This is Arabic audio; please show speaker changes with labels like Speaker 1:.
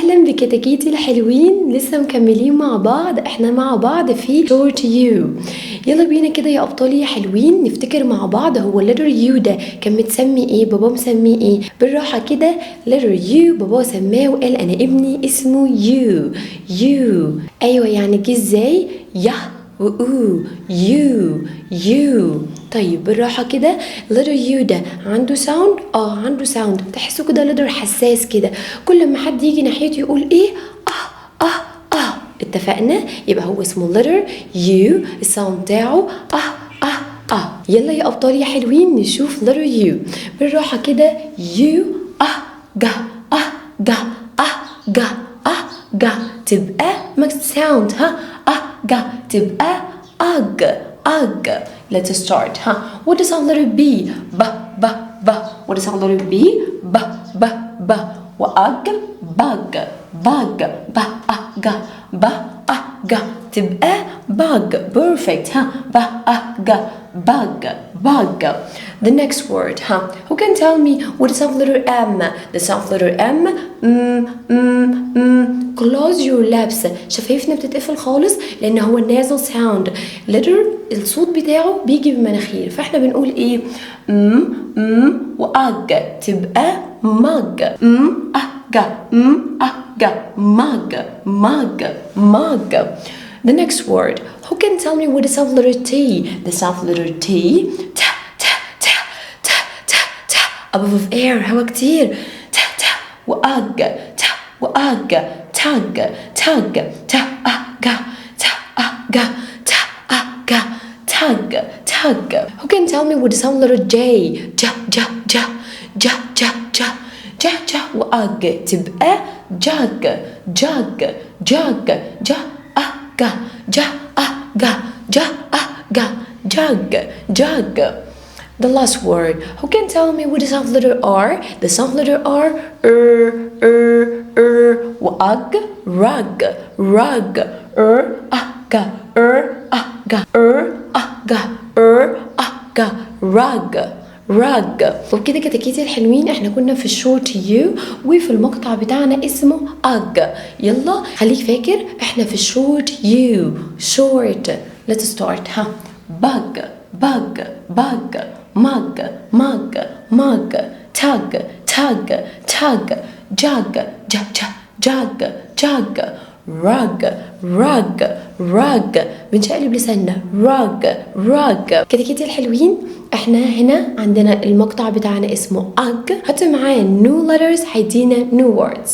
Speaker 1: اهلا بكتاكيتي الحلوين، لسه مكملين مع بعض. احنا مع بعض في short you. يلا بينا كده يا ابطالي يا حلوين نفتكر مع بعض هو letter U ده كان متسمي ايه؟ بابا مسميه ايه؟ بالراحه كده letter U بابا سماه وقال انا ابني اسمه you. ايوه يعني جه ازاي؟ يه و يو. طيب بالراحة كده letter يو ده عنده ساوند؟ عنده ساوند. تحسوا كده letter حساس كده، كل ما حد يجي ناحيته يقول ايه؟ اتفقنا؟ يبقى هو اسمه letter يو، الساوند بتاعه يلا يا ابطال يا حلوين نشوف letter يو بالراحة كده. يو جا تبقى ماكس ساوند. تبقى أج. Let's start. What is our letter B? B. What is our letter B? B. وأج bug. بأج تبقى bug. Perfect. bug. The next word. Who can tell me what is our letter M? The sound letter M. Close your lips. شفايفنا بتتقفل خالص لان هو nasal sound. letter الصوت بتاعه بيجي بالمناخير، فاحنا بنقول ايه؟ وأج تبقى mug. mug. The next word. Who can tell me what is sound letter T? The sound letter T. above air هوا كتير. وأج tag. Who can tell me what is sound letter J? وأج تبقى jug. The last word. Who can tell me what is sound letter R? The sound letter R. وأج rug. rug. وبكده كتاكيتي الحلوين احنا كنا في الشورت يو وفي المقطع بتاعنا اسمه أج. يلا خليك فاكر احنا في الشورت يو. short. Let's start. bug mug tug jug rug. بنشقلب لساننا rug. كتاكيتي الحلوين احنا هنا عندنا المقطع بتاعنا اسمه أج. حط معاه new letters هيدينا new words.